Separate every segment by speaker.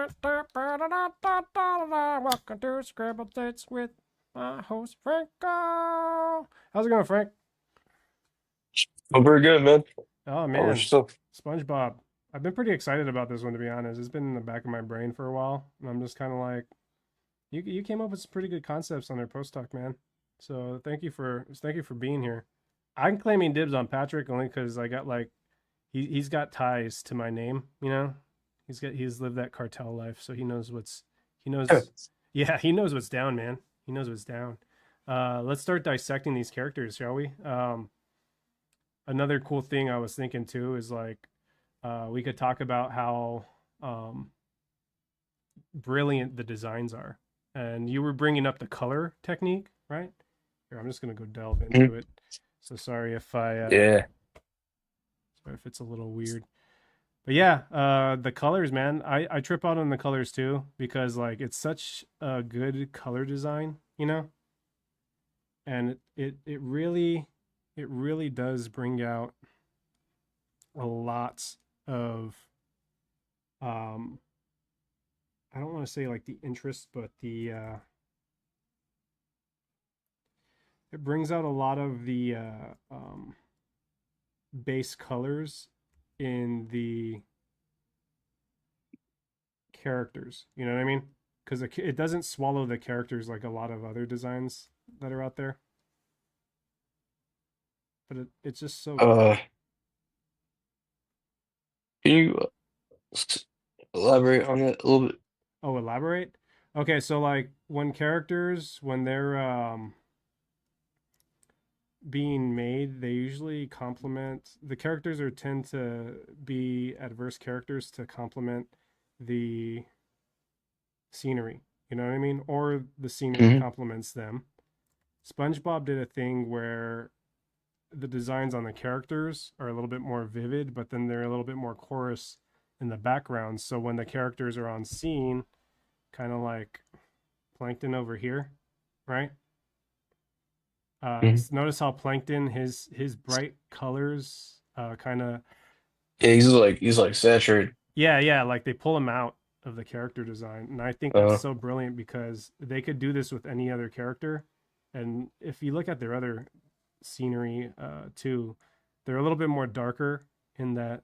Speaker 1: Welcome to Scribbled States with my host Franko. How's it going, Frank?
Speaker 2: I'm very good, man.
Speaker 1: Oh
Speaker 2: How about
Speaker 1: man,
Speaker 2: yourself?
Speaker 1: SpongeBob. I've been pretty excited about this one to be honest. It's been in the back of my brain for a while, and I'm just kind of like, you came up with some pretty good concepts on their post talk, man. So thank you for being here. I'm claiming dibs on Patrick only because I got like he's got ties to my name, you know. He's lived that cartel life, so he
Speaker 2: Yeah.
Speaker 1: knows yeah, he knows what's down, man. He knows what's down. Let's start dissecting these characters, shall we? Another cool thing I was thinking too is like we could talk about how um, brilliant the designs are. And you were bringing up the color technique, right? Here, I'm just gonna go delve
Speaker 2: Mhm.
Speaker 1: into it. So sorry if I
Speaker 2: Yeah.
Speaker 1: sorry if it's a little weird. But yeah, the colors, man. I trip out on the colors too because like it's such a good color design, you know? And it really does bring out a lot of um I don't want to say like the interest, but the it brings out a lot of the base colors in the characters. You know what I mean? Because it doesn't swallow the characters like a lot of other designs that are out there. But it's just so good.
Speaker 2: Uh, can you s- elaborate on that a little bit?
Speaker 1: Oh, elaborate? Okay, so like when they're being made, they usually complement the characters or tend to be adverse characters to complement the scenery. You know what I mean? Or the scenery
Speaker 2: Hmm.
Speaker 1: complements them. SpongeBob did a thing where the designs on the characters are a little bit more vivid, but then they're a little bit more chorus in the background. So when the characters are on scene, kind of like Plankton over here, right?
Speaker 2: Hmm.
Speaker 1: Notice how Plankton his bright colors kind of
Speaker 2: Yeah, he's like saturated.
Speaker 1: yeah, like they pull him out of the character design, and I think that's
Speaker 2: Uh,
Speaker 1: so brilliant because they could do this with any other character. And if you look at their other scenery too, they're a little bit more darker in that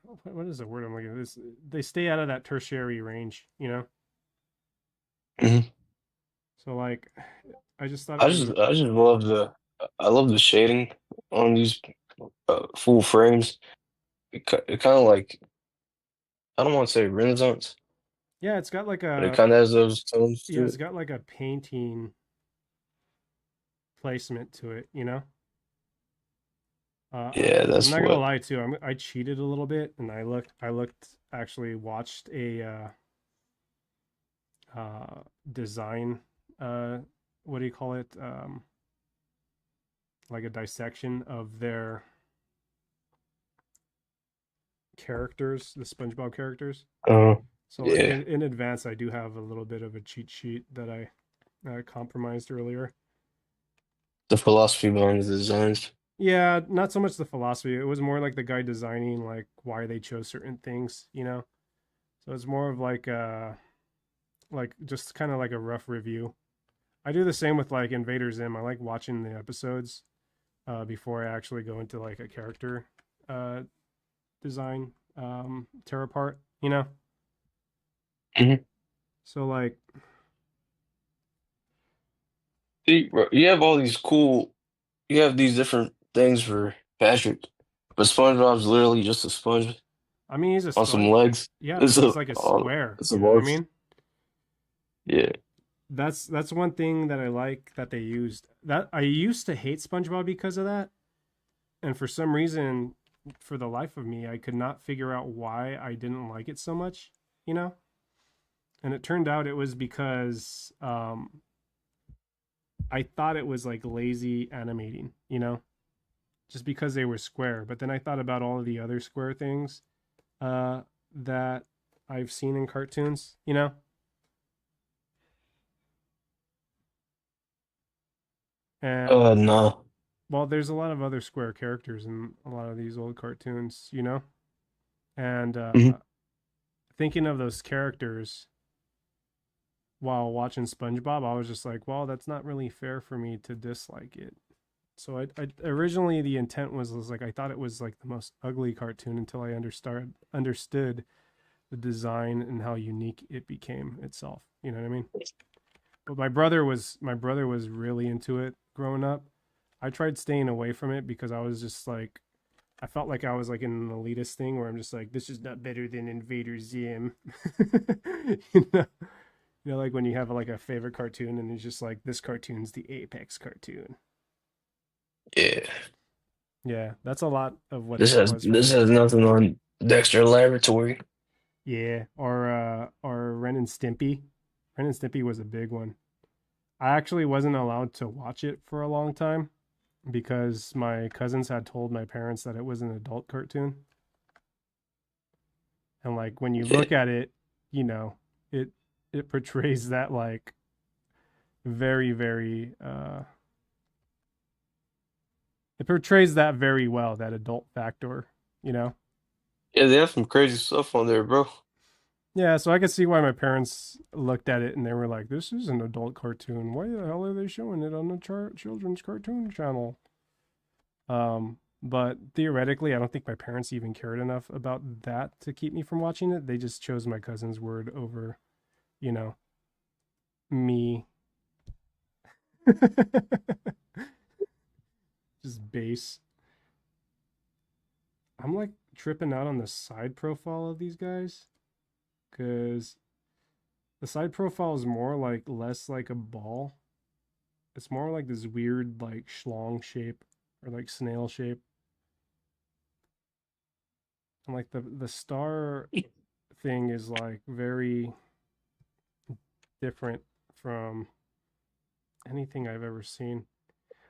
Speaker 1: what is the word I'm looking at? This they stay out of that tertiary range, you know.
Speaker 2: mhm.
Speaker 1: So like, I just thought it
Speaker 2: I
Speaker 1: was
Speaker 2: just I just love I love the shading on these full frames. It kind of like I don't want to say Renaissance,
Speaker 1: yeah, it's got like
Speaker 2: but it
Speaker 1: a
Speaker 2: kind of has those tones
Speaker 1: yeah,
Speaker 2: to
Speaker 1: it's
Speaker 2: it.
Speaker 1: got like a painting placement to it, you know.
Speaker 2: Yeah,
Speaker 1: I'm
Speaker 2: that's
Speaker 1: not gonna
Speaker 2: what.
Speaker 1: lie too. I cheated a little bit, and actually watched a design. Uh, what do you call it? Like a dissection of their characters, the SpongeBob characters.
Speaker 2: Uh,
Speaker 1: So like
Speaker 2: yeah,
Speaker 1: in advance, I do have a little bit of a cheat sheet that I compromised earlier.
Speaker 2: the philosophy behind the designs.
Speaker 1: Yeah, not so much the philosophy. It was more like the guy designing like why they chose certain things, you know. So it's more of like just kind of like a rough review. I do the same with like Invader Zim. I like watching the episodes before I actually go into like a character uh design tear apart, you know.
Speaker 2: Mhm.
Speaker 1: So like
Speaker 2: See, bro, you have these different things for Patrick, but SpongeBob's literally just a sponge
Speaker 1: I mean he's a
Speaker 2: on some
Speaker 1: sponge.
Speaker 2: legs.
Speaker 1: Yeah, but
Speaker 2: It's
Speaker 1: he's
Speaker 2: a,
Speaker 1: like a
Speaker 2: oh,
Speaker 1: square,
Speaker 2: it's a
Speaker 1: you know what I
Speaker 2: box.
Speaker 1: mean?
Speaker 2: Yeah.
Speaker 1: That's one thing that I like that they used. That I used to hate SpongeBob because of that. And for some reason, for the life of me, I could not figure out why I didn't like it so much, you know? And it turned out it was because I thought it was like lazy animating, you know? Just because they were square. But then I thought about all of the other square things uh, that I've seen in cartoons, you know? And
Speaker 2: No.
Speaker 1: well, there's a lot of other square characters in a lot of these old cartoons, you know? And
Speaker 2: Hmm.
Speaker 1: thinking of those characters while watching SpongeBob, I was just like, well, that's not really fair for me to dislike it. So I originally the intent was like I thought it was like the most ugly cartoon until I understood the design and how unique it became itself. You know what I mean? But my brother was really into it growing up. I tried staying away from it because I was just like I felt like I was like in an elitist thing where I'm just like this is not better than Invader Zim. you know, like when you have like a favorite cartoon and it's just like this cartoon's the apex cartoon.
Speaker 2: Yeah.
Speaker 1: Yeah, that's a lot of what
Speaker 2: This
Speaker 1: that
Speaker 2: has
Speaker 1: was for
Speaker 2: this
Speaker 1: me.
Speaker 2: has nothing on Dexter Laboratory.
Speaker 1: Yeah, or Ren and Stimpy. Ren and Stimpy was a big one. I actually wasn't allowed to watch it for a long time because my cousins had told my parents that it was an adult cartoon. And like when you
Speaker 2: Yeah.
Speaker 1: look at it, you know, it it portrays that like very very it portrays that very well, that adult factor, you know.
Speaker 2: Yeah, they have some crazy stuff on there, bro.
Speaker 1: Yeah, so I could see why my parents looked at it and they were like, "This is an adult cartoon. Why the hell are they showing it on the children's cartoon channel?" But theoretically, I don't think my parents even cared enough about that to keep me from watching it. They just chose my cousin's word over, you know, me. Just base. I'm like tripping out on the side profile of these guys because the side profile is more like less like a ball. It's more like this weird like schlong shape or like snail shape. And like the star thing is like very different from anything I've ever seen.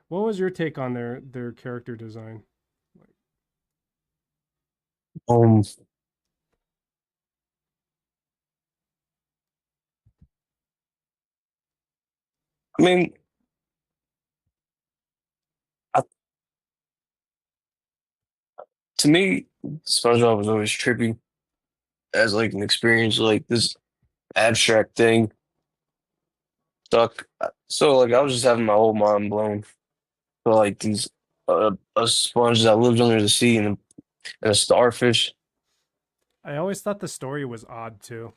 Speaker 1: What was your take on their character design? Like,
Speaker 2: Um, I mean, I, to me, SpongeBob was always trippy as like an experience, like this abstract thing stuck. So like I was just having my whole mind blown for like these a sponge that lives under the sea and a starfish.
Speaker 1: I always thought the story was odd too.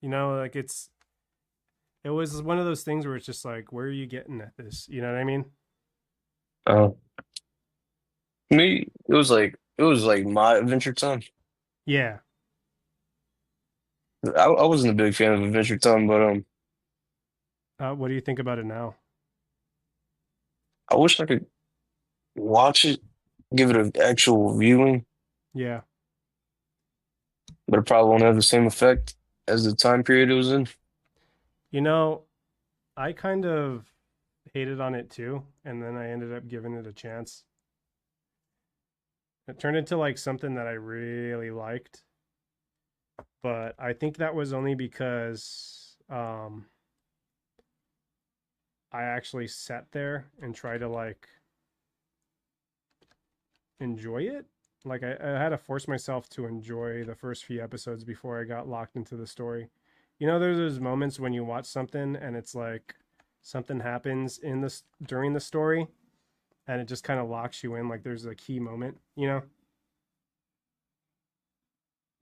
Speaker 1: You know, like it was one of those things where it's just like, where are you getting at this? You know what I mean?
Speaker 2: Uh, Me, it was like my Adventure Time.
Speaker 1: Yeah.
Speaker 2: I wasn't a big fan of Adventure Time, but
Speaker 1: What do you think about it now?
Speaker 2: I wish I could watch it, give it an actual viewing,
Speaker 1: Yeah.
Speaker 2: but it probably won't have the same effect as the time period it was in.
Speaker 1: You know, I kind of hated on it too, and then I ended up giving it a chance. It turned into like something that I really liked, but I think that was only because I actually sat there and tried to like enjoy it. Like I had to force myself to enjoy the first few episodes before I got locked into the story. You know, there's those moments when you watch something and it's like something happens in this during the story and it just kind of locks you in. Like there's a key moment, you know?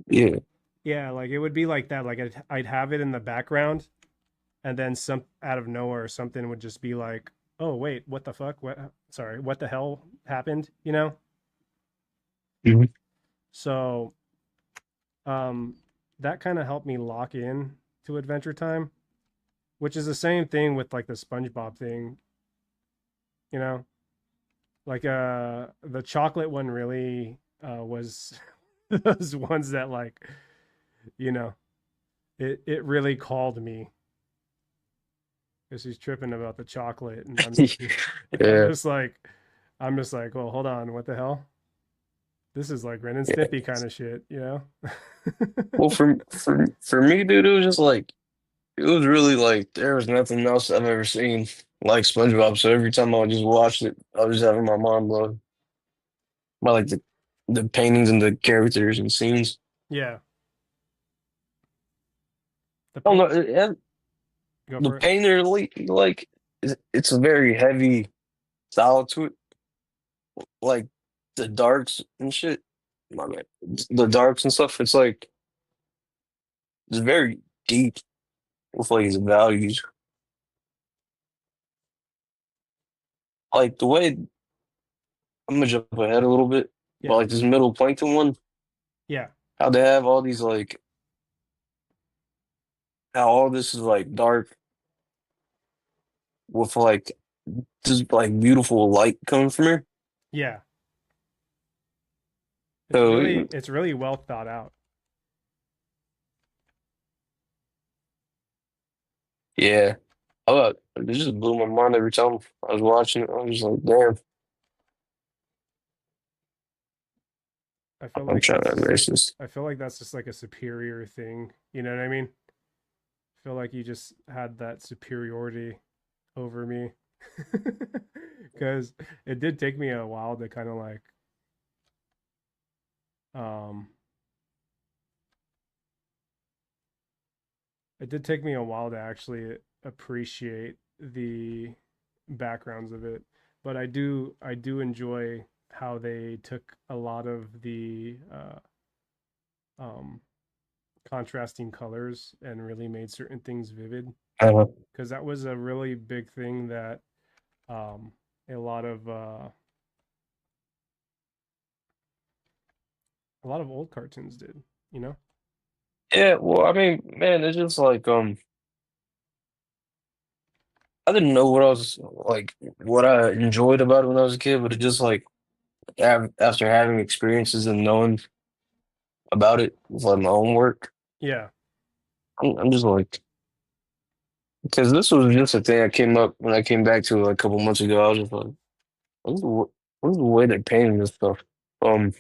Speaker 2: Yeah.
Speaker 1: Yeah, like it would be like that. Like I'd have it in the background and then some out of nowhere something would just be like, "Oh, wait, what the fuck? What sorry, what the hell happened?" You know?
Speaker 2: Mhm.
Speaker 1: So, um that kind of helped me lock in to Adventure Time, which is the same thing with like the SpongeBob thing, you know? Like the chocolate one really was those ones that like, you know, it really called me because he's tripping about the chocolate and I'm
Speaker 2: Yeah.
Speaker 1: just like well, hold on, what the hell? This is like Ren and
Speaker 2: Yeah.
Speaker 1: Stimpy kind of shit, you know?
Speaker 2: Well, for me, dude, it was just like it was really like there was nothing else I've ever seen like SpongeBob. So every time I just watched it, I was just having my mind blown by like the paintings and the characters and scenes.
Speaker 1: Yeah. The
Speaker 2: I don't
Speaker 1: paint.
Speaker 2: know.
Speaker 1: Go
Speaker 2: The
Speaker 1: for it.
Speaker 2: painter, like it's a very heavy style to it, like the darks and shit. My man, the darks and stuff. It's like it's very deep with like his values. Like the way I'm gonna jump ahead a little bit, but
Speaker 1: Yeah.
Speaker 2: like this middle plankton one,
Speaker 1: Yeah.
Speaker 2: how they have all these like how all this is like dark with like just like beautiful light coming from here.
Speaker 1: Yeah.
Speaker 2: So
Speaker 1: It's really well thought out.
Speaker 2: yeah, it just blew my mind every time I was watching it. I was like, damn,
Speaker 1: I feel
Speaker 2: I'm
Speaker 1: like
Speaker 2: trying
Speaker 1: that's
Speaker 2: to
Speaker 1: just
Speaker 2: erase
Speaker 1: like
Speaker 2: this.
Speaker 1: I feel like that's just like a superior thing. You know what I mean? I feel like you just had that superiority over me. Because it did take me a while to kind of like um it did take me a while to actually appreciate the backgrounds of it. But I do enjoy how they took a lot of the um contrasting colors and really made certain things vivid,
Speaker 2: Uh,
Speaker 1: because that was a really big thing that um, a lot of old cartoons did. You know?
Speaker 2: yeah, well, I mean, man, it's just like I didn't know what I was like, what I enjoyed about it when I was a kid, but it just like after having experiences and knowing about it with like my own work,
Speaker 1: Yeah,
Speaker 2: I'm just like, because this was just a thing I came up when I came back to it like, a couple months ago. I was just like, what's the way they're painting this stuff? Um,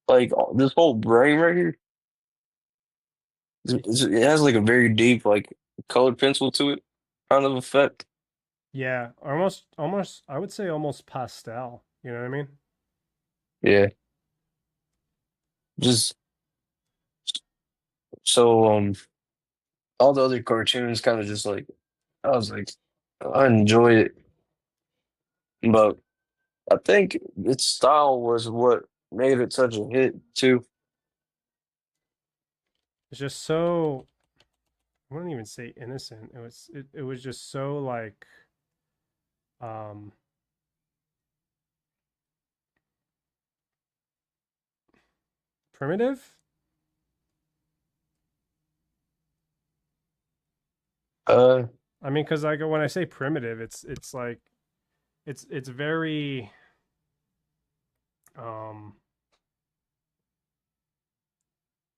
Speaker 2: like this whole brain right here, it has like a very deep like colored pencil to it kind of effect.
Speaker 1: yeah, almost. I would say almost pastel. You know what I mean?
Speaker 2: Yeah, just so all the other cartoons kind of just like I was like I enjoyed it, but I think its style was what made it such a hit too.
Speaker 1: It's just so. I wouldn't even say innocent. It was just so like um primitive.
Speaker 2: Uh,
Speaker 1: I mean, because like when I say primitive, it's like it's very um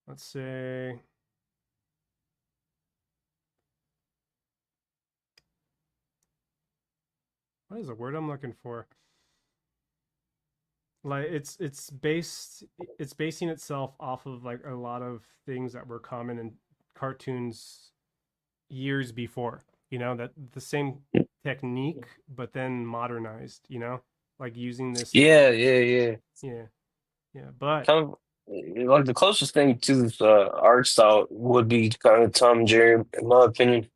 Speaker 1: let's say, what is the word I'm looking for? Like it's basing itself off of like a lot of things that were common in cartoons years before. You know, that the same technique but then modernized, you know? Like using this
Speaker 2: yeah, yeah, yeah.
Speaker 1: yeah, yeah. But
Speaker 2: Kind of like the closest thing to this art style would be kind of Tom and Jerry, in my opinion.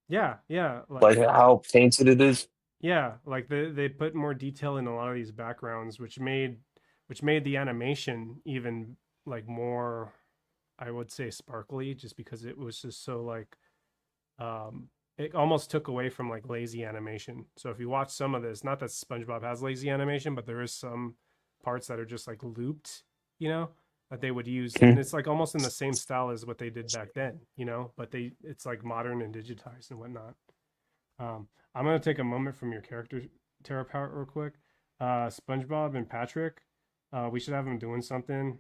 Speaker 1: yeah, yeah, like
Speaker 2: Like how painted it is.
Speaker 1: yeah, like they put more detail in a lot of these backgrounds, which made the animation even like more, I would say, sparkly, just because it was just so like it almost took away from like lazy animation. So if you watch some of this, not that SpongeBob has lazy animation, but there is some parts that are just like looped, you know, that they would use, and
Speaker 2: Mhm.
Speaker 1: it's like almost in the same style as what they did back then, you know, but it's like modern and digitized and whatnot. I'm gonna take a moment from your character tear apart real quick. SpongeBob and Patrick, we should have them doing something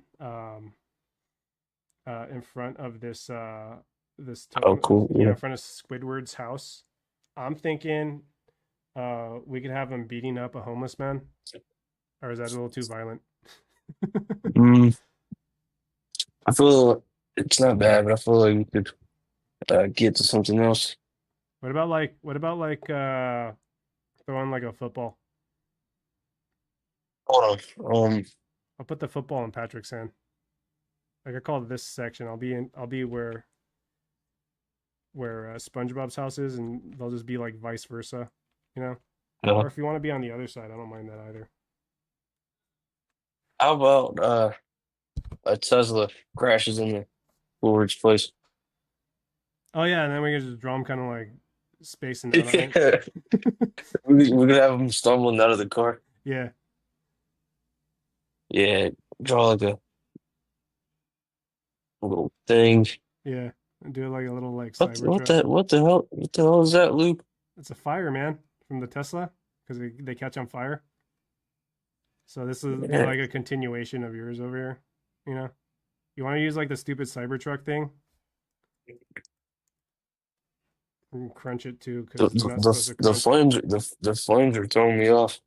Speaker 1: in front of this
Speaker 2: Oh, cool.
Speaker 1: you know,
Speaker 2: Yeah.
Speaker 1: in front of Squidward's house. I'm thinking we could have them beating up a homeless man, or is that a little too violent?
Speaker 2: Mm, I feel it's not bad, but I feel like we could get to something else.
Speaker 1: What about like throwing like a football?
Speaker 2: Hold on.
Speaker 1: I'll put the football in Patrick's hand. Like I call this section. I'll be where where SpongeBob's house is, and they'll just be like vice versa, you know.
Speaker 2: No.
Speaker 1: Or if you want to be on the other side, I don't mind that either.
Speaker 2: How about a Tesla crashes in the Woolworth's place?
Speaker 1: Oh yeah, and then we can just draw them kind of like spacing out on
Speaker 2: Yeah.
Speaker 1: it.
Speaker 2: We could have him stumbling out of the car.
Speaker 1: Yeah,
Speaker 2: Yeah, draw like a little thing.
Speaker 1: yeah. And do like a little like
Speaker 2: What
Speaker 1: Cybertruck.
Speaker 2: what the hell is that, Luke?
Speaker 1: It's a fire, man, from the Tesla because they catch on fire. So this will be
Speaker 2: Yeah.
Speaker 1: like a continuation of yours over here. You know, you want to use like the stupid Cybertruck thing and crunch it too because you're not supposed to
Speaker 2: The
Speaker 1: crunch.
Speaker 2: flames the flames are throwing me off.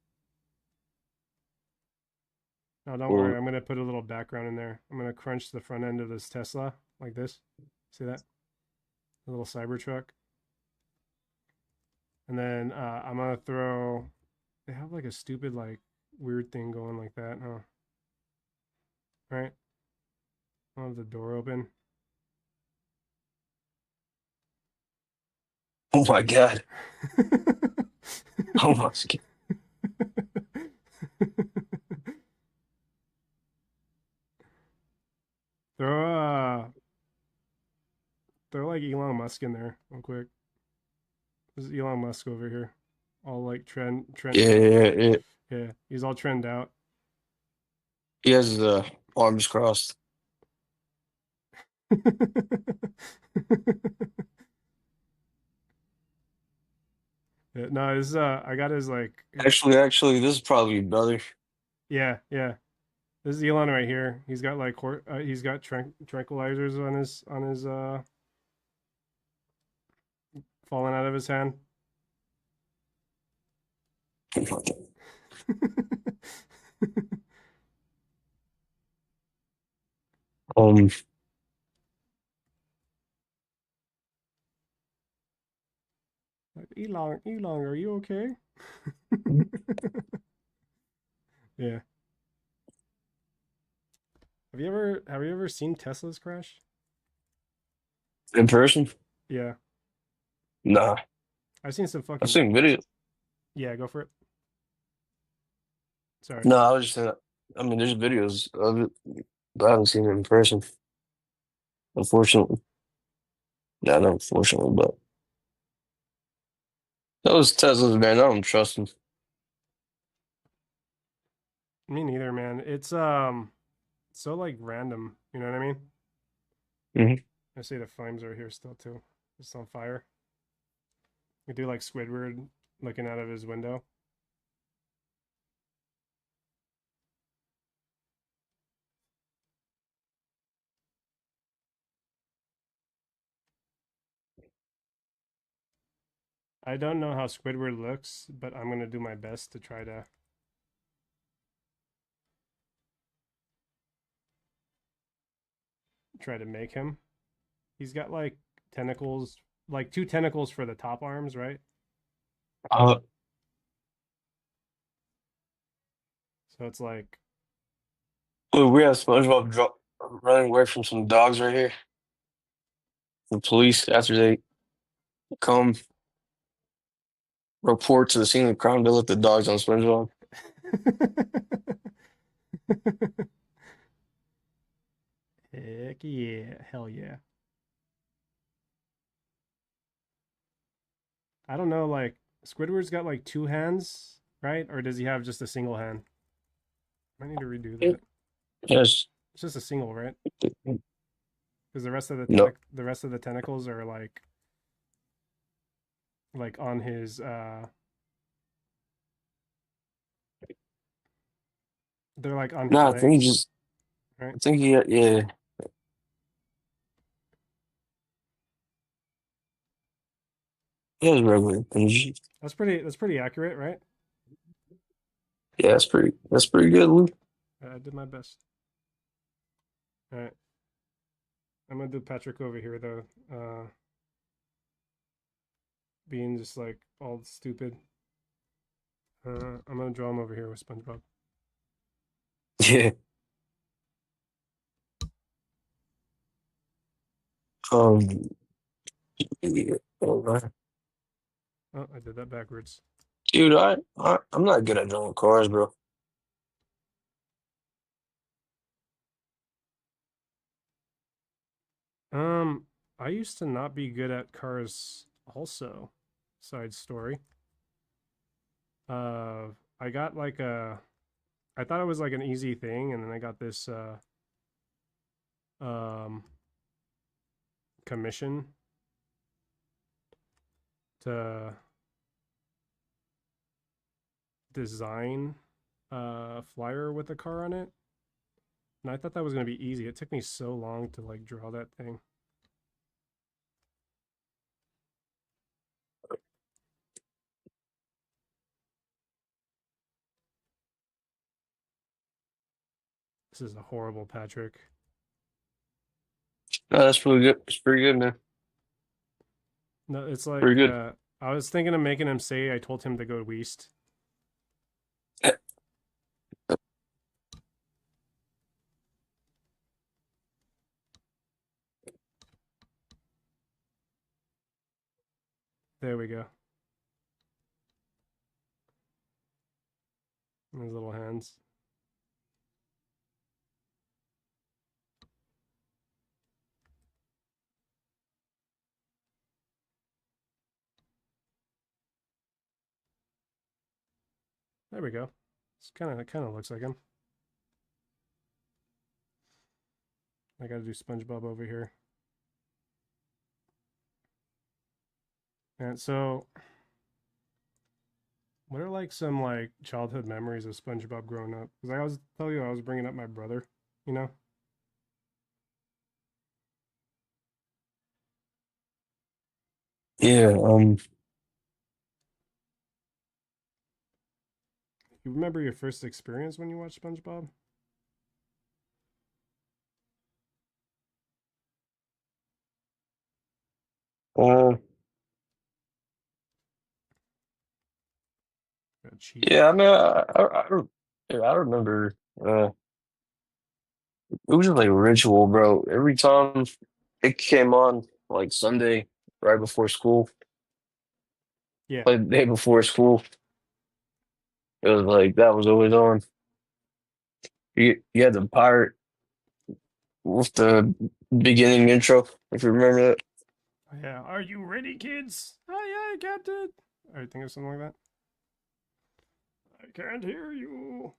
Speaker 1: No, don't worry.
Speaker 2: Or
Speaker 1: I'm gonna put a little background in there. I'm gonna crunch the front end of this Tesla like this. See that? A little Cybertruck. And then I'm gonna throw. They have like a stupid like weird thing going like that, huh? Right? I'll have the door open.
Speaker 2: oh my God. Oh my God.
Speaker 1: throw throw like Elon Musk in there real quick. This is Elon Musk over here, all like trend.
Speaker 2: Yeah, yeah, yeah.
Speaker 1: Yeah, he's all trend out.
Speaker 2: He has the arms crossed.
Speaker 1: Yeah, no, his I got his like
Speaker 2: Actually, this is probably better.
Speaker 1: yeah, yeah. This is Elon right here. He's got like he's got tranquilizers on his falling out of his hand.
Speaker 2: Um,
Speaker 1: Like, Elon, are you okay? Yeah. Have you ever seen Tesla's crash?
Speaker 2: in person?
Speaker 1: Yeah.
Speaker 2: Nah.
Speaker 1: I've seen some
Speaker 2: I've
Speaker 1: fucking
Speaker 2: seen videos.
Speaker 1: yeah, go for it. Sorry.
Speaker 2: No, I was just I mean, there's videos of it, but I haven't seen it in person, unfortunately. Not unfortunately, but those Teslas, man, I don't trust them.
Speaker 1: Me neither, man. It's so like random, you know what I mean?
Speaker 2: Hmm.
Speaker 1: I see the flames are here still too. It's on fire. We do like Squidward looking out of his window. I don't know how Squidward looks, but I'm gonna do my best to try to make him. He's got like tentacles, like two tentacles for the top arms, right?
Speaker 2: Uh,
Speaker 1: So it's like
Speaker 2: Look, we have SpongeBob running away from some dogs right here. The police, after they come report to the scene of the crime, they let the dogs on SpongeBob.
Speaker 1: heck yeah, hell yeah. I don't know, like Squidward's got like two hands, right? Or does he have just a single hand? I need to redo that.
Speaker 2: Yes.
Speaker 1: It's just a single, right? Because
Speaker 2: No.
Speaker 1: the rest of the tentacles are like on his they're like on his
Speaker 2: No, I think he
Speaker 1: legs,
Speaker 2: just,
Speaker 1: right?
Speaker 2: I think he, yeah, he has regular energy.
Speaker 1: That's pretty accurate, right?
Speaker 2: Yeah, that's pretty good, Luke.
Speaker 1: I did my best. All right. I'm gonna do Patrick over here though. Being just like all stupid. I'm gonna draw him over here with SpongeBob.
Speaker 2: Yeah. Um, Yeah. Oh, man.
Speaker 1: Oh, I did that backwards.
Speaker 2: Dude, I'm not good at drawing cars, bro.
Speaker 1: Um, I used to not be good at cars also. Side story. Uh, I got like a I thought it was like an easy thing, and then I got this um commission to design a flyer with a car on it. And I thought that was gonna be easy. It took me so long to like draw that thing. This is a horrible Patrick.
Speaker 2: No, that's pretty good. It's pretty good, man.
Speaker 1: No, it's
Speaker 2: Pretty
Speaker 1: like
Speaker 2: good.
Speaker 1: I was thinking of making him say I told him to go west. There we go. His little hands. There we go. It's kind of looks like him. I got to do SpongeBob over here. And so, what are like some like childhood memories of SpongeBob growing up? Because I was tell you I was bringing up my brother. You know,
Speaker 2: Yeah,
Speaker 1: you remember your first experience when you watched SpongeBob?
Speaker 2: um,
Speaker 1: Cheat.
Speaker 2: yeah, I mean, yeah, I remember, it was just like a ritual, bro. Every time it came on, like Sunday, right before school,
Speaker 1: Yeah.
Speaker 2: like the day before school, it was like that was always on. You had the pirate with the beginning intro, if you remember that.
Speaker 1: Yeah. Are you ready, kids? Aye, aye, Captain. I think of something like that. I can't hear you.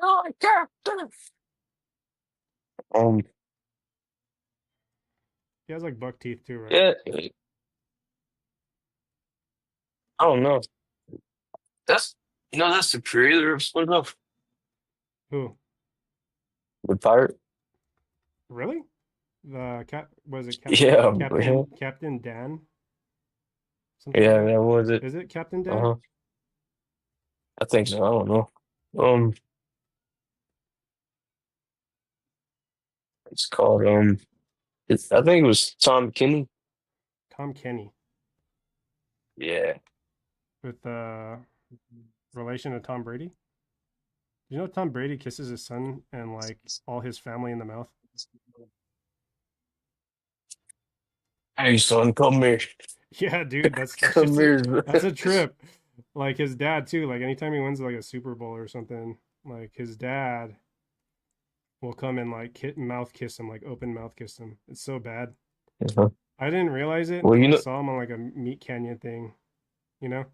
Speaker 2: Oh, Captain. Um,
Speaker 1: He has like buck teeth too, right?
Speaker 2: yeah, I don't know. That's that's the creator of SpongeBob,
Speaker 1: Who?
Speaker 2: the pirate.
Speaker 1: Really? The cat was it
Speaker 2: Yeah, yeah,
Speaker 1: Captain Dan? Something like
Speaker 2: yeah.
Speaker 1: that?
Speaker 2: That was it.
Speaker 1: Is it Captain Dan?
Speaker 2: Uh-huh. I think so. I don't know. Um, it's called I think it was Tom Kenny.
Speaker 1: Tom Kenny.
Speaker 2: Yeah.
Speaker 1: With relation to Tom Brady? You know Tom Brady kisses his son and like all his family in the mouth?
Speaker 2: Hey, son, come here.
Speaker 1: Yeah, dude, that's
Speaker 2: Come
Speaker 1: just a
Speaker 2: here.
Speaker 1: that's a trip. Like his dad too. Like anytime he wins like a Super Bowl or something, like his dad will come and like mouth kiss him, like open mouth kiss him. It's so bad.
Speaker 2: Uh-huh.
Speaker 1: I didn't realize it
Speaker 2: Well,
Speaker 1: until
Speaker 2: you
Speaker 1: I
Speaker 2: know,
Speaker 1: saw him on like a Meat Canyon thing. You know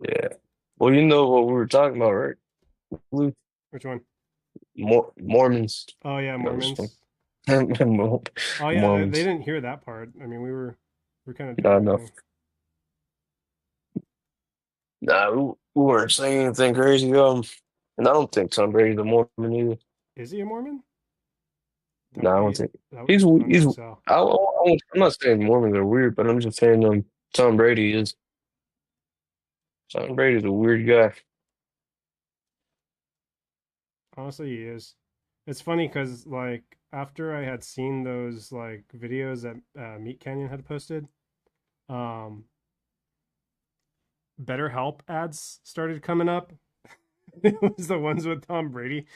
Speaker 2: yeah. Well, you know what we were talking about, right? Luke?
Speaker 1: which one?
Speaker 2: Mormons.
Speaker 1: Oh yeah,
Speaker 2: No, just
Speaker 1: Mormons. Oh yeah, they
Speaker 2: Mormons.
Speaker 1: didn't hear that part. I mean, we're kind of doing
Speaker 2: No,
Speaker 1: our
Speaker 2: no.
Speaker 1: thing.
Speaker 2: Nah, we weren't saying anything crazy. And I don't think Tom Brady's a Mormon either.
Speaker 1: Is he a Mormon?
Speaker 2: No, I don't think
Speaker 1: That would be fun
Speaker 2: he's.
Speaker 1: as hell.
Speaker 2: I'm not saying Mormons are weird, but I'm just saying Tom Brady is. Tom Brady's a weird guy.
Speaker 1: Honestly, he is. It's funny because like after I had seen those like videos that Meat Canyon had posted, um, BetterHelp ads started coming up. It was the ones with Tom Brady.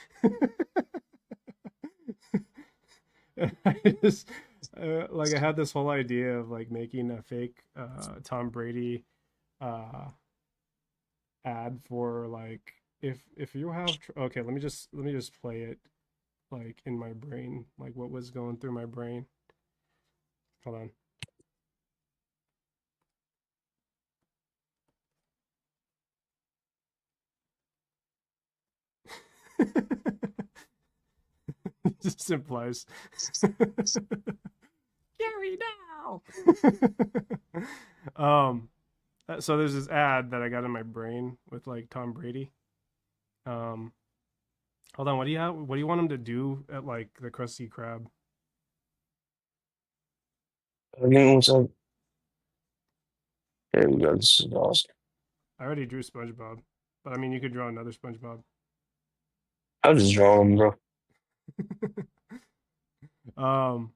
Speaker 1: I just Like I had this whole idea of like making a fake Tom Brady uh ad for like if you have okay, let me just play it like in my brain, like what was going through my brain. Hold on. Just implies. Gary now. um so there's this ad that I got in my brain with like Tom Brady. Um hold on, what do you want him to do at like the Krusty Krab?
Speaker 2: Again, what's up? There we go. This is awesome.
Speaker 1: I already drew SpongeBob, but I mean you could draw another SpongeBob.
Speaker 2: I'm just drawing, bro.
Speaker 1: um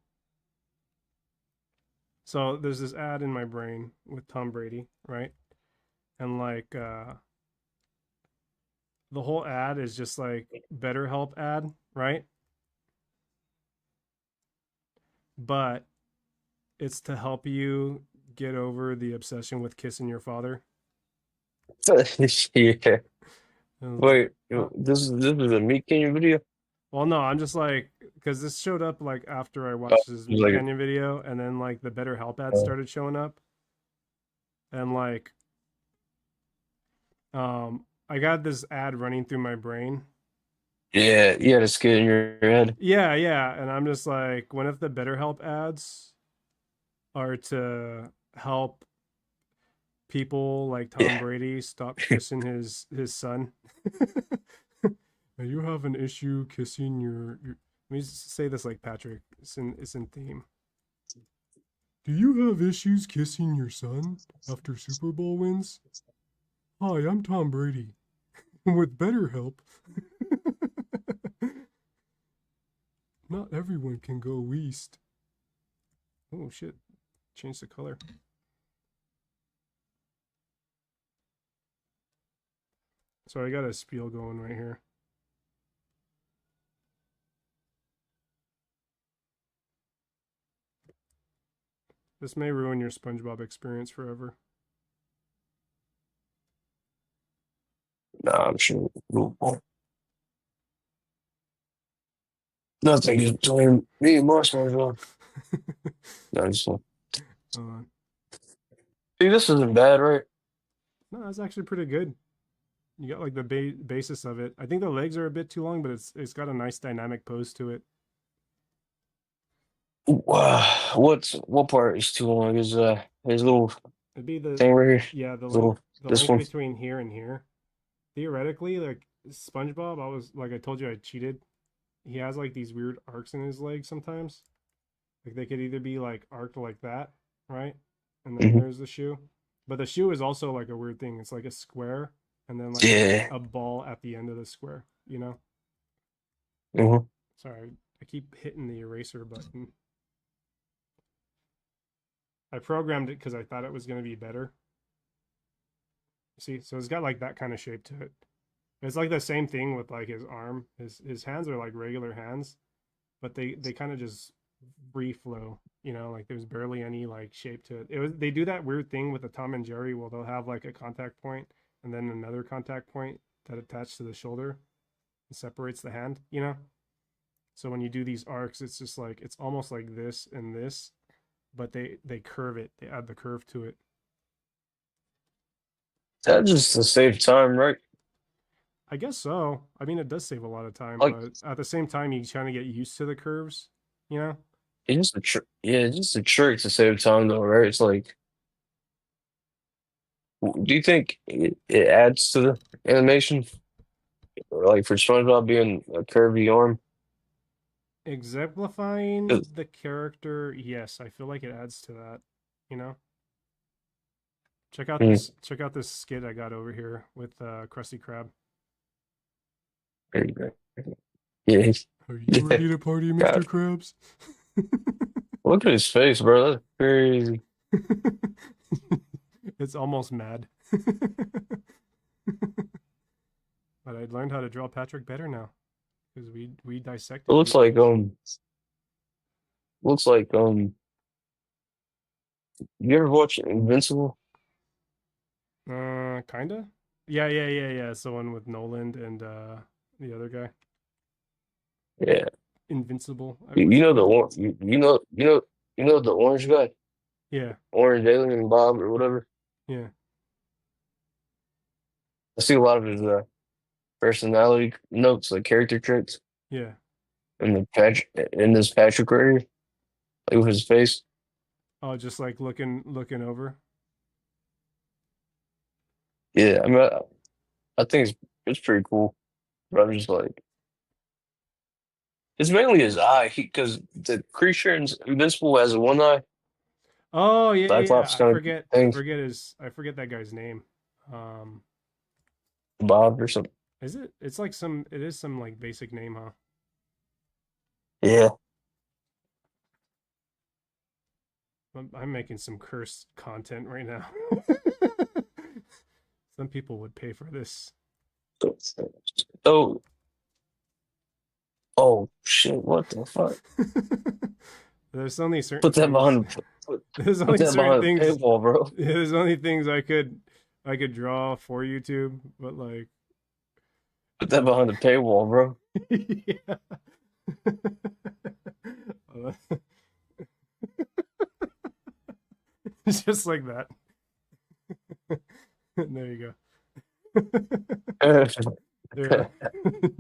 Speaker 1: so there's this ad in my brain with Tom Brady, right? And like the whole ad is just like BetterHelp ad, right? But it's to help you get over the obsession with kissing your father.
Speaker 2: Yeah.
Speaker 1: And I was like,
Speaker 2: Wait,
Speaker 1: oh,
Speaker 2: this is a Meat Canyon video?
Speaker 1: well, no, I'm just like, because this showed up like after I
Speaker 2: Oh,
Speaker 1: watched this
Speaker 2: it's
Speaker 1: Meat
Speaker 2: like,
Speaker 1: Canyon video, and then like the BetterHelp ad
Speaker 2: uh,
Speaker 1: started showing up, and like, I got this ad running through my brain.
Speaker 2: yeah, you had a skid in your head.
Speaker 1: Yeah, yeah, and I'm just like, what if the BetterHelp ads are to help people like Tom
Speaker 2: Yeah.
Speaker 1: Brady stop kissing his son? You have an issue kissing your. Let me say this like Patrick. It's in theme. Do you have issues kissing your son after Super Bowl wins? Hi, I'm Tom Brady. With better help. Not everyone can go east. Oh shit. Change the color. So I got a spiel going right here. This may ruin your SpongeBob experience forever.
Speaker 2: Nah, I'm sure. Nothing is between me and my SpongeBob. No, just
Speaker 1: uh,
Speaker 2: see, this isn't bad, right?
Speaker 1: no, that's actually pretty good. You got like the basis of it. I think the legs are a bit too long, but it's got a nice dynamic pose to it.
Speaker 2: What part is too long? Is his little
Speaker 1: It'd be the
Speaker 2: thing right here?
Speaker 1: yeah
Speaker 2: His little
Speaker 1: the
Speaker 2: this
Speaker 1: length
Speaker 2: one.
Speaker 1: between here and here. Theoretically, like SpongeBob, I was like I told you I cheated. He has like these weird arcs in his legs sometimes. Like they could either be like arced like that, right? And then
Speaker 2: Hmm.
Speaker 1: there's the shoe. But the shoe is also like a weird thing. It's like a square and then like
Speaker 2: Yeah.
Speaker 1: a ball at the end of the square, you know?
Speaker 2: Hmm.
Speaker 1: Sorry, I keep hitting the eraser button. I programmed it because I thought it was going to be better. See, so it's got like that kind of shape to it. It's like the same thing with like his arm. His hands are like regular hands, but they kind of just free flow. You know, like there's barely any like shape to it. It was they do that weird thing with the Tom and Jerry where they'll have like a contact point and then another contact point that attached to the shoulder and separates the hand. You know, so when you do these arcs, it's just like it's almost like this and this, but they curve it. They add the curve to it.
Speaker 2: That just to save time, right?
Speaker 1: I guess so. I mean, it does save a lot of time,
Speaker 2: Like
Speaker 1: but at the same time, you kind of get used to the curves. You know.
Speaker 2: it's just a trick. Yeah, it's just a trick to save time, though, right? It's like, do you think it adds to the animation, or like for SpongeBob being a curvy arm?
Speaker 1: Exemplifying
Speaker 2: 'Cause-
Speaker 1: the character, yes, I feel like it adds to that. You know,
Speaker 2: Hmm,
Speaker 1: check out this skit I got over here with Krusty Krab.
Speaker 2: there you go. Yeah,
Speaker 1: Are you
Speaker 2: yeah.
Speaker 1: ready to party, Mr.
Speaker 2: God,
Speaker 1: Krabs?
Speaker 2: look at his face, bro. That's crazy.
Speaker 1: It's almost mad. But I learned how to draw Patrick better now because we
Speaker 2: It
Speaker 1: dissected
Speaker 2: looks
Speaker 1: these
Speaker 2: like
Speaker 1: guys.
Speaker 2: looks like you ever watch Invincible?
Speaker 1: Kinda. Yeah, yeah, yeah, yeah. It's the one with Nolan and the other guy,
Speaker 2: Yeah.
Speaker 1: Invincible.
Speaker 2: You know the
Speaker 1: What's it?
Speaker 2: you know the orange guy,
Speaker 1: Yeah,
Speaker 2: Orange Alien Bob or whatever.
Speaker 1: yeah,
Speaker 2: I see a lot of his personality notes, like character traits,
Speaker 1: yeah.
Speaker 2: in this Patrick right here, like with his face.
Speaker 1: Oh, just like looking over.
Speaker 2: Yeah, I mean, I think it's pretty cool. But I'm just like, it's mainly his eye, because the creature in Invincible has a one eye,
Speaker 1: Oh yeah, yeah, yeah.
Speaker 2: Cyclops kind of
Speaker 1: I
Speaker 2: thing,
Speaker 1: forget his. I forget that guy's name. Um,
Speaker 2: Bob or something.
Speaker 1: is it? It's like some. It is some like basic name, huh?
Speaker 2: Yeah.
Speaker 1: I'm making some cursed content right now. Some people would pay for this.
Speaker 2: Oh, oh shit! What the fuck?
Speaker 1: There's only certain
Speaker 2: Put that
Speaker 1: things.
Speaker 2: behind.
Speaker 1: There's
Speaker 2: Put
Speaker 1: only
Speaker 2: that
Speaker 1: certain
Speaker 2: behind the
Speaker 1: things.
Speaker 2: paywall, bro.
Speaker 1: There's only things I could draw for YouTube, but like,
Speaker 2: Put that
Speaker 1: uh,
Speaker 2: behind the paywall, bro.
Speaker 1: yeah. It's just like that. There you go. There.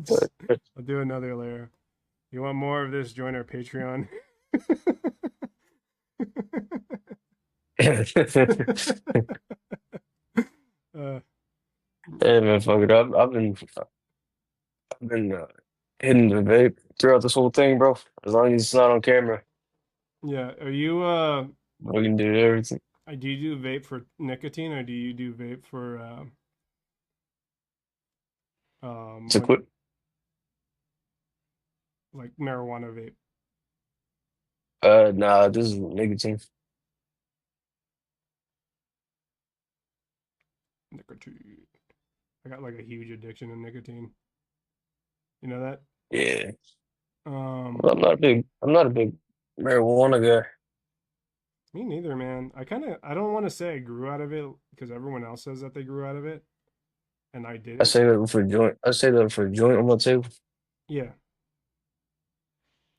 Speaker 1: Just- I'll do another layer. You want more of this? Join our Patreon.
Speaker 2: Hey
Speaker 1: uh,
Speaker 2: man, fuck it. I've been hitting the vape throughout this whole thing, bro. As long as it's not on camera,
Speaker 1: yeah. Are you
Speaker 2: we can do everything.
Speaker 1: do you do vape for nicotine or do you do vape for
Speaker 2: To
Speaker 1: when
Speaker 2: quit.
Speaker 1: like marijuana vape?
Speaker 2: Nah, this is nicotine.
Speaker 1: Nicotine. I got like a huge addiction to nicotine. You know that?
Speaker 2: Yeah.
Speaker 1: Um,
Speaker 2: Well, I'm not a big marijuana guy.
Speaker 1: Me neither, man. I don't want to say I grew out of it because everyone else says that they grew out of it and I
Speaker 2: I
Speaker 1: didn't.
Speaker 2: say that for a joint. I say that for a joint on my table.
Speaker 1: Yeah.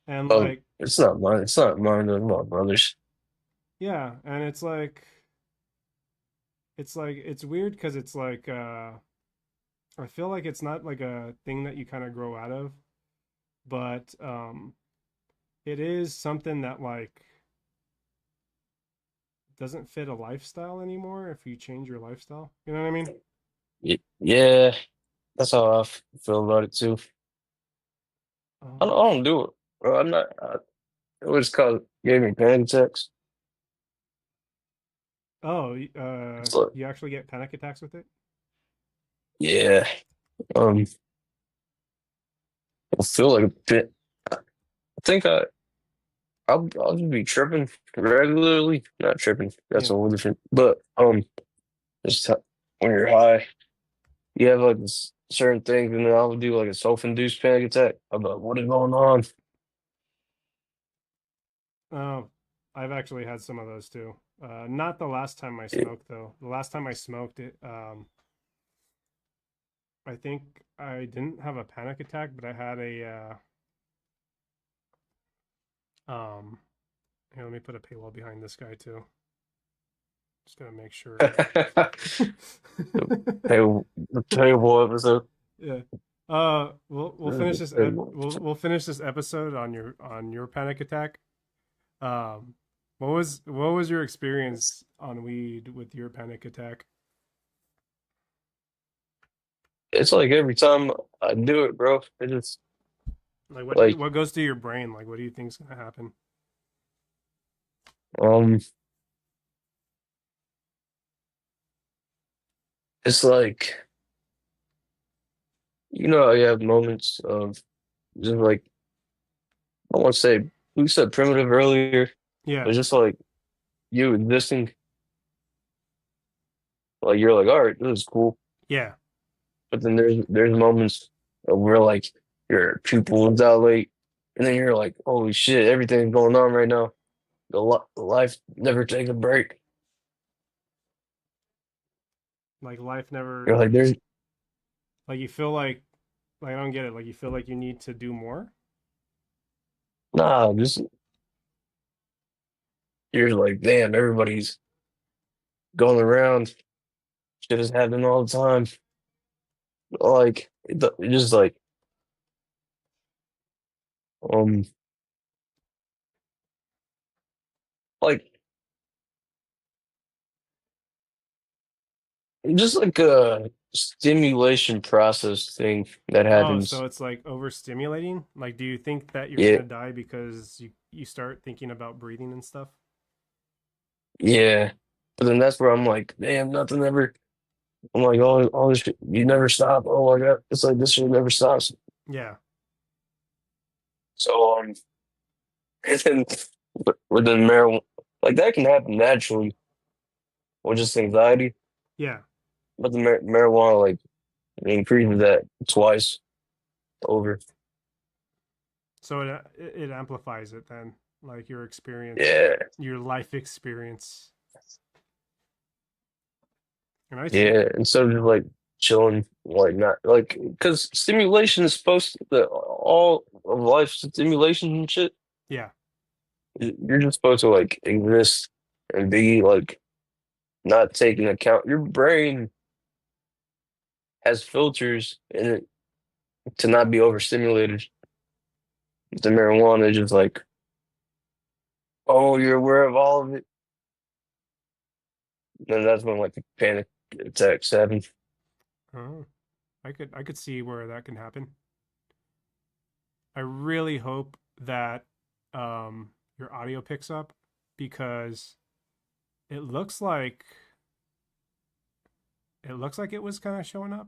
Speaker 1: And like,
Speaker 2: It's not mine. It's not mine. It's my brother's.
Speaker 1: yeah, and it's weird because it's like I feel like it's not like a thing that you kind of grow out of, but it is something that like doesn't fit a lifestyle anymore if you change your lifestyle. You know what I mean?
Speaker 2: Yeah, that's how feel about it too.
Speaker 1: Um,
Speaker 2: I don't do it, bro. I'm not. It was called gave me panic attacks. It's like,
Speaker 1: you actually get panic attacks with it?
Speaker 2: yeah. Um, I feel like a bit. I think I'll just be tripping regularly. Not tripping. That's a
Speaker 1: Yeah.
Speaker 2: whole different. But just when you're high, you have like this certain things, and then I'll do like a self-induced panic attack. I'm like, what is going on?
Speaker 1: Oh, I've actually had some of those too. Not the last time I
Speaker 2: Yeah.
Speaker 1: smoked though. The last time I smoked it, I think I didn't have a panic attack, but I had a here, let me put a paywall behind this guy too. Just gonna make sure.
Speaker 2: The table episode.
Speaker 1: Yeah. We'll finish this we'll finish this episode on your panic attack. Um, what was your experience on weed with your panic attack?
Speaker 2: It's like every time I do it, bro, it just
Speaker 1: Like
Speaker 2: like
Speaker 1: what goes through your brain? Like what do you think's gonna happen?
Speaker 2: um, it's like you have moments of just like I don't want to say we said primitive earlier,
Speaker 1: Yeah.
Speaker 2: but just like you existing, like you're like, all right, this is cool.
Speaker 1: Yeah.
Speaker 2: But then there's moments of where like your pupils dilate, And then you're like, holy shit, everything's going on right now. Life never take a break.
Speaker 1: Like life never
Speaker 2: You're like, there's
Speaker 1: like you feel like I don't get it. Like you feel like you need to do more.
Speaker 2: nah, just you're like, damn, everybody's going around. Shit is happening all the time. Like, it just like, um, like, just like a stimulation process thing that
Speaker 1: Oh,
Speaker 2: happens.
Speaker 1: so it's like overstimulating? Like do you think that you're
Speaker 2: Yeah,
Speaker 1: gonna die because you start thinking about breathing and stuff?
Speaker 2: yeah. But then that's where I'm like, damn, nothing ever. I'm like, all this shit, you never stop. Oh my God, it's like this shit never stops.
Speaker 1: Yeah.
Speaker 2: So, and then with the marijuana, like that can happen naturally or just anxiety.
Speaker 1: Yeah.
Speaker 2: But the marijuana like increases that twice over.
Speaker 1: So it amplifies it then, like your experience,
Speaker 2: Yeah,
Speaker 1: your life experience. And I see.
Speaker 2: yeah. Instead of just like chilling, like not like because stimulation is supposed to all of life stimulation and shit.
Speaker 1: Yeah.
Speaker 2: You're just supposed to like exist and be like not taking account. Your brain has filters in it to not be overstimulated. The marijuana is just like, oh, you're aware of all of it. And that's when like the panic attacks happen.
Speaker 1: Oh, I could see where that can happen. I really hope that your audio picks up because it looks like it was kind of showing up.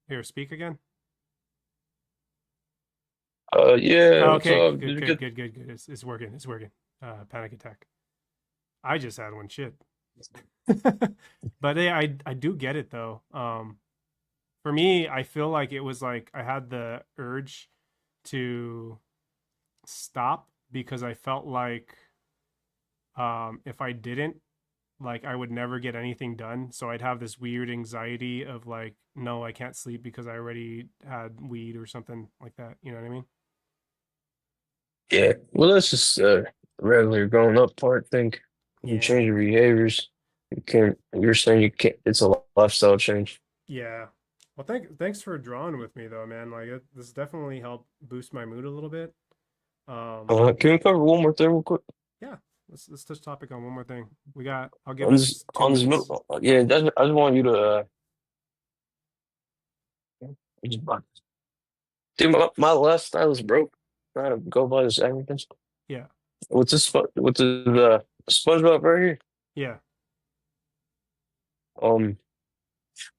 Speaker 1: Here, speak again.
Speaker 2: Yeah,
Speaker 1: Oh,
Speaker 2: what's
Speaker 1: okay,
Speaker 2: up?
Speaker 1: good,
Speaker 2: Did you
Speaker 1: good,
Speaker 2: get
Speaker 1: good, good, good. It's working. It's working. Panic attack. I just had one. Shit. But hey, I do get it though. For me, I feel like it was like I had the urge to stop because I felt like if I didn't, like I would never get anything done. So I'd have this weird anxiety of like, no, I can't sleep because I already had weed or something like that. You know what I mean?
Speaker 2: yeah. Well, that's just a regular growing up part thing. You
Speaker 1: Yeah.
Speaker 2: change your behaviors. You can't, you're saying you can't, it's a lifestyle change.
Speaker 1: Yeah. Well, thanks for drawing with me though, man. Like this definitely helped boost my mood a little bit. Um,
Speaker 2: Can we cover one more thing real quick?
Speaker 1: yeah. Let's touch topic on one more thing. I'll give us two
Speaker 2: On this
Speaker 1: minutes.
Speaker 2: middle, yeah, I just want you to, just, dude, my last stylus broke. I had to go buy this everything.
Speaker 1: Yeah.
Speaker 2: What's this, SpongeBob right here?
Speaker 1: Yeah.
Speaker 2: Um,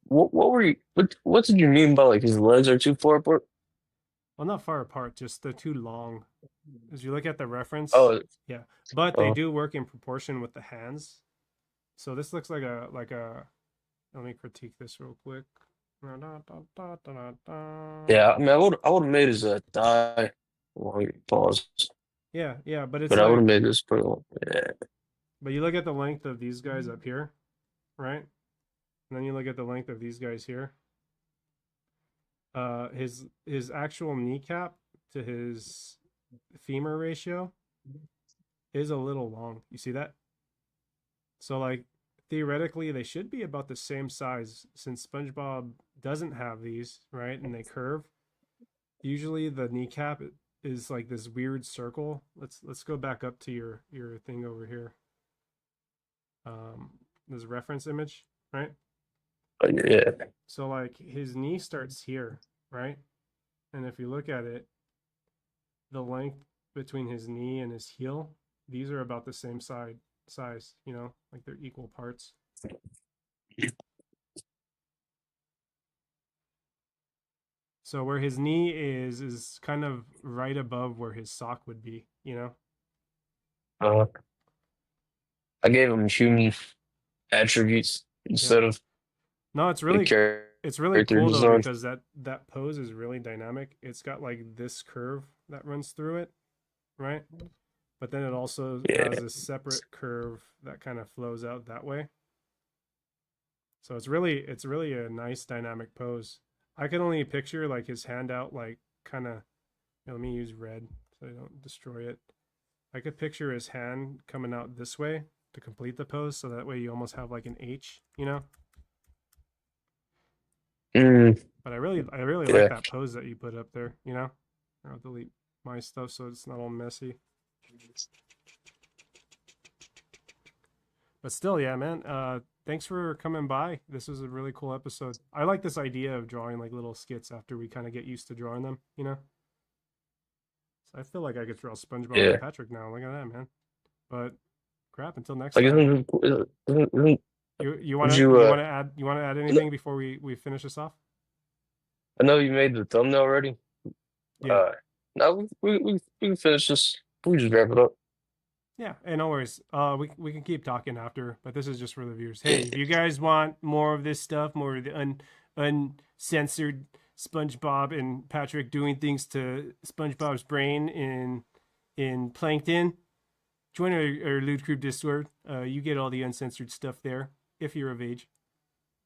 Speaker 2: what were you, what did you mean by like his legs are too far apart?
Speaker 1: Well, not far apart, just they're too long. As you look at the reference,
Speaker 2: Oh,
Speaker 1: yeah. But they
Speaker 2: uh,
Speaker 1: do work in proportion with the hands. So this looks like a let me critique this real quick.
Speaker 2: yeah, I mean, I would have made his thigh longer. Pause.
Speaker 1: Yeah, yeah, but it's
Speaker 2: But I would
Speaker 1: like
Speaker 2: have made this pretty long. Yeah.
Speaker 1: but you look at the length of these guys up here, right? And then you look at the length of these guys here. His actual kneecap to his femur ratio is a little long. You see that? So like theoretically they should be about the same size since SpongeBob doesn't have these, right? And they curve. Usually the kneecap is like this weird circle. Let's go back up to your thing over here. This reference image, right?
Speaker 2: Yeah.
Speaker 1: So like his knee starts here, right? And if you look at it, the length between his knee and his heel, these are about the same size, like they're equal parts. So where his knee is kind of right above where his sock would be.
Speaker 2: Uh, I gave him human attributes
Speaker 1: Yeah.
Speaker 2: instead of
Speaker 1: No,
Speaker 2: the
Speaker 1: it's really
Speaker 2: character
Speaker 1: cool though
Speaker 2: design.
Speaker 1: because that pose is really dynamic. It's got like this curve that runs through it, right? But then it also
Speaker 2: Yeah.
Speaker 1: has a separate curve that kind of flows out that way. So it's really a nice dynamic pose. I can only picture like his hand out like kind of, let me use red so I don't destroy it. I could picture his hand coming out this way to complete the pose, so that way you almost have like an H, you know?
Speaker 2: Mm,
Speaker 1: But I really like
Speaker 2: yeah.
Speaker 1: that pose that you put up there, you know? I'll delete my stuff so it's not all messy. But still, yeah, man. Thanks for coming by. This was a really cool episode. I like this idea of drawing like little skits after we kind of get used to drawing them, you know? So I feel like I could draw SpongeBob and
Speaker 2: Yeah.
Speaker 1: Patrick now. Look at that, man. But crap, until next
Speaker 2: Like,
Speaker 1: time. You
Speaker 2: would
Speaker 1: wanna
Speaker 2: you,
Speaker 1: you wanna add
Speaker 2: no,
Speaker 1: anything before we finish this off?
Speaker 2: I know you made the thumbnail already.
Speaker 1: Yeah.
Speaker 2: Uh, no, we can finish this. We just wrap it up.
Speaker 1: Yeah, hey, no worries. We can keep talking after, but this is just for the viewers. Hey,
Speaker 2: Yeah.
Speaker 1: if you guys want more of this stuff, more of the uncensored SpongeBob and Patrick doing things to SpongeBob's brain in Plankton, join our Loot Crew Discord. You get all the uncensored stuff there if you're of age.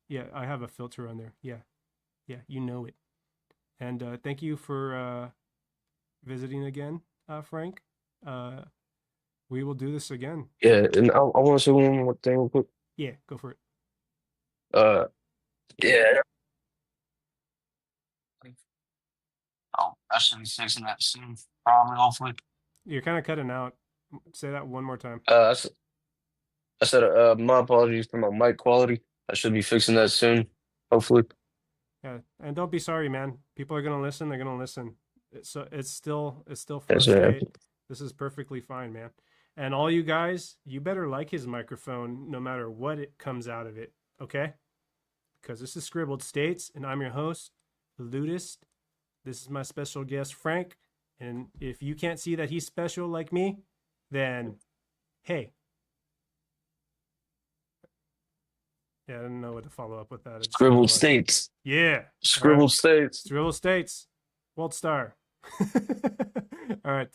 Speaker 1: Yeah, I have a filter on there. Yeah, yeah, you know it. And thank you for visiting again, Frank. Uh, we will do this again.
Speaker 2: Yeah, and I want to say one more thing real quick.
Speaker 1: Yeah, go for it.
Speaker 2: Uh, yeah. Oh, I should be fixing that soon. Probably, hopefully.
Speaker 1: You're kind of cutting out. Say that one more time.
Speaker 2: Uh, I, s- I said, my apologies for my mic quality. I should be fixing that soon, hopefully.
Speaker 1: Yeah, and don't be sorry, man. People are gonna listen. They're gonna listen. It's still
Speaker 2: That's
Speaker 1: first
Speaker 2: it.
Speaker 1: rate. This is perfectly fine, man. And all you guys, you better like his microphone no matter what it comes out of it, okay? Because this is Scribbled States, and I'm your host, the Ludist. This is my special guest, Frank. And if you can't see that he's special like me, then hey, yeah, I don't know what to follow up with that. I just kind of
Speaker 2: Scribbled
Speaker 1: lost it.
Speaker 2: States.
Speaker 1: Yeah, all right.
Speaker 2: Scribbled States.
Speaker 1: Scribbled States. World Star. All right.